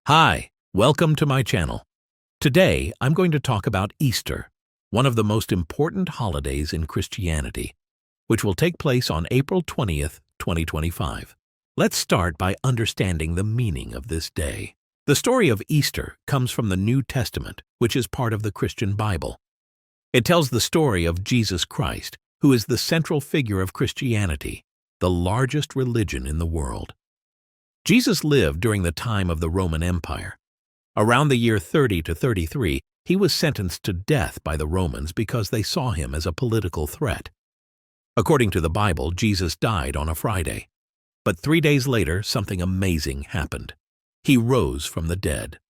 Hi, welcome to my channel. Today, I'm going to talk about Easter, one of the most important holidays in Christianity, which will take place on April 20th, 2025. Let's start by understanding the meaning of this day. The story of Easter comes from the New Testament, which is part of the Christian Bible. It tells the story of Jesus Christ, who is the central figure of Christianity, the largest religion in the world. Jesus lived during the time of the Roman Empire. Around the year 30 to 33, he was sentenced to death by the Romans because they saw him as a political threat. According to the Bible, Jesus died on a Friday. But 3 days later, something amazing happened. He rose from the dead.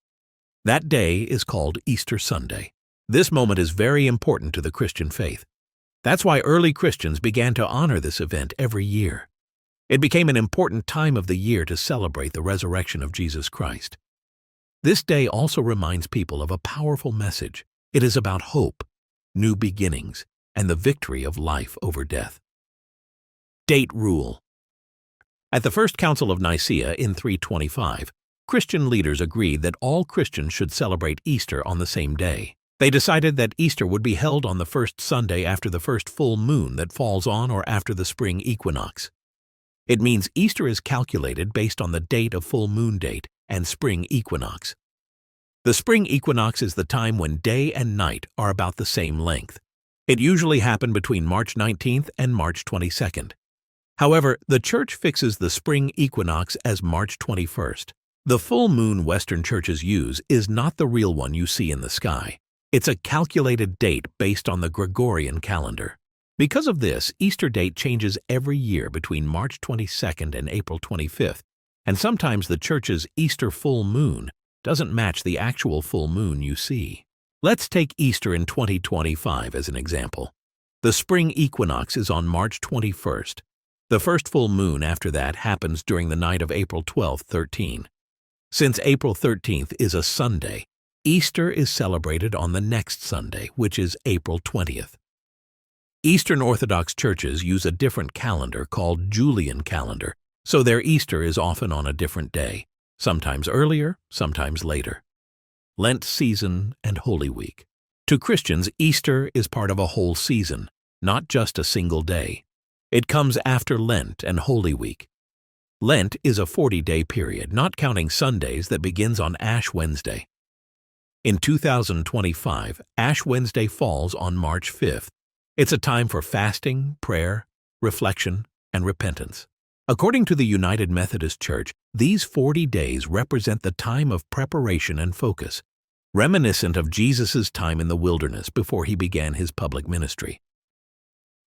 That day is called Easter Sunday. This moment is very important to the Christian faith. That's why early Christians began to honor this event every year. It became an important time of the year to celebrate the resurrection of Jesus Christ. This day also reminds people of a powerful message. It is about hope, new beginnings, and the victory of life over death. Date rule. At the First Council of Nicaea in 325, Christian leaders agreed that all Christians should celebrate Easter on the same day. They decided that Easter would be held on the first Sunday after the first full moon that falls on or after the spring equinox. It means Easter is calculated based on the date of full moon date and spring equinox. The spring equinox is the time when day and night are about the same length. It usually happened between March 19th and March 22nd. However, the Church fixes the spring equinox as March 21st. The full moon Western churches use is not the real one you see in the sky. It's a calculated date based on the Gregorian calendar. Because of this, Easter date changes every year between March 22nd and April 25th, and sometimes the Church's Easter full moon doesn't match the actual full moon you see. Let's take Easter in 2025 as an example. The spring equinox is on March 21st. The first full moon after that happens during the night of April 12th, 13. Since April 13th is a Sunday, Easter is celebrated on the next Sunday, which is April 20th. Eastern Orthodox churches use a different calendar called Julian calendar, so their Easter is often on a different day, sometimes earlier, sometimes later. Lent season and Holy Week. To Christians, Easter is part of a whole season, not just a single day. It comes after Lent and Holy Week. Lent is a 40-day period, not counting Sundays, that begins on Ash Wednesday. In 2025, Ash Wednesday falls on March 5th. It's a time for fasting, prayer, reflection, and repentance. According to the United Methodist Church, these 40 days represent the time of preparation and focus, reminiscent of Jesus' time in the wilderness before he began his public ministry.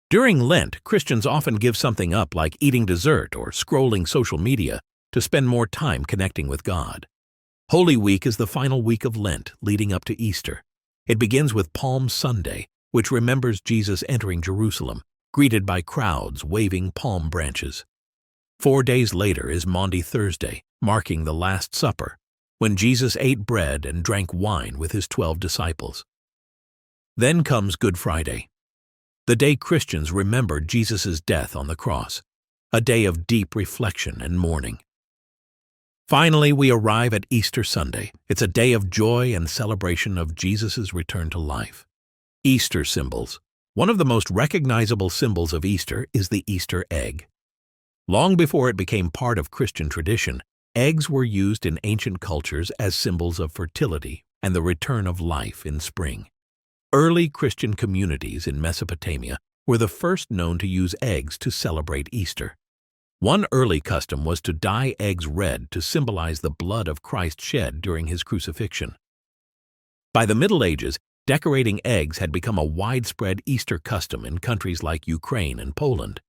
During Lent, Christians often give something up like eating dessert or scrolling social media to spend more time connecting with God. Holy Week is the final week of Lent leading up to Easter. It begins with Palm Sunday, which remembers Jesus entering Jerusalem, greeted by crowds waving palm branches. 4 days later is Maundy Thursday, marking the Last Supper, when Jesus ate bread and drank wine with his 12 disciples. Then comes Good Friday, the day Christians remember Jesus' death on the cross, a day of deep reflection and mourning. Finally, we arrive at Easter Sunday. It's a day of joy and celebration of Jesus' return to life. Easter symbols. One of the most recognizable symbols of Easter is the Easter egg. Long before it became part of Christian tradition, eggs were used in ancient cultures as symbols of fertility and the return of life in spring. Early Christian communities in Mesopotamia were the first known to use eggs to celebrate Easter. One early custom was to dye eggs red to symbolize the blood of Christ shed during his crucifixion. By the Middle Ages, decorating eggs had become a widespread Easter custom in countries like Ukraine and Poland.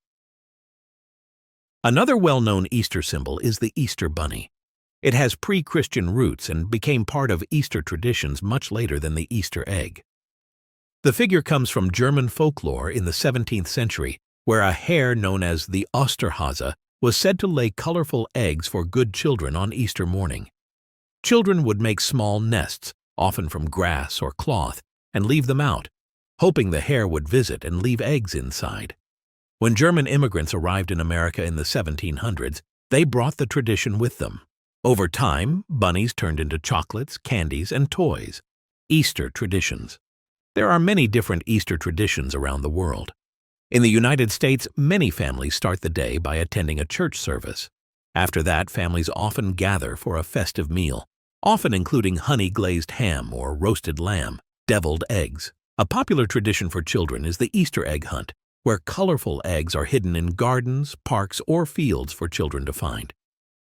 Another well-known Easter symbol is the Easter bunny. It has pre-Christian roots and became part of Easter traditions much later than the Easter egg. The figure comes from German folklore in the 17th century, where a hare known as the Osterhase was said to lay colorful eggs for good children on Easter morning. Children would make small nests, often from grass or cloth, and leave them out, hoping the hare would visit and leave eggs inside. When German immigrants arrived in America in the 1700s, they brought the tradition with them. Over time, bunnies turned into chocolates, candies, and toys. Easter traditions. There are many different Easter traditions around the world. In the United States, many families start the day by attending a church service. After that, families often gather for a festive meal, often including honey-glazed ham or roasted lamb, deviled eggs. A popular tradition for children is the Easter egg hunt, where colorful eggs are hidden in gardens, parks, or fields for children to find.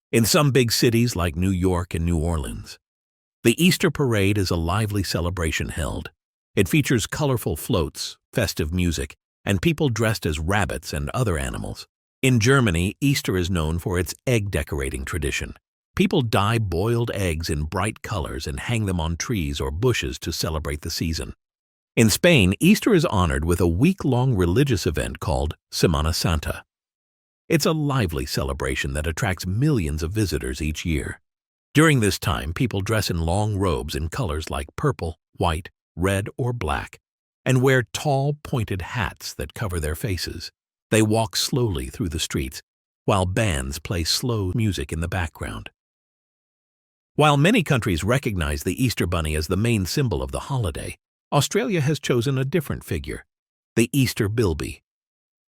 In some big cities like New York and New Orleans, the Easter parade is a lively celebration held. It features colorful floats, festive music, and people dressed as rabbits and other animals. In Germany, Easter is known for its egg decorating tradition. People dye boiled eggs in bright colors and hang them on trees or bushes to celebrate the season. In Spain, Easter is honored with a week-long religious event called Semana Santa. It's a lively celebration that attracts millions of visitors each year. During this time, people dress in long robes in colors like purple, white, red, or black, and wear tall, pointed hats that cover their faces. They walk slowly through the streets, while bands play slow music in the background. While many countries recognize the Easter Bunny as the main symbol of the holiday, Australia has chosen a different figure, the Easter bilby.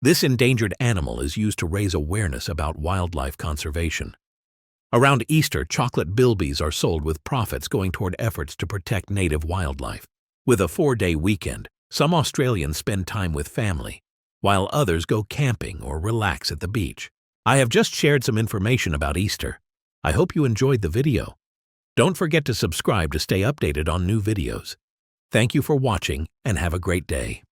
This endangered animal is used to raise awareness about wildlife conservation. Around Easter, chocolate bilbies are sold with profits going toward efforts to protect native wildlife. With a 4-day weekend, some Australians spend time with family, while others go camping or relax at the beach. I have just shared some information about Easter. I hope you enjoyed the video. Don't forget to subscribe to stay updated on new videos. Thank you for watching and have a great day.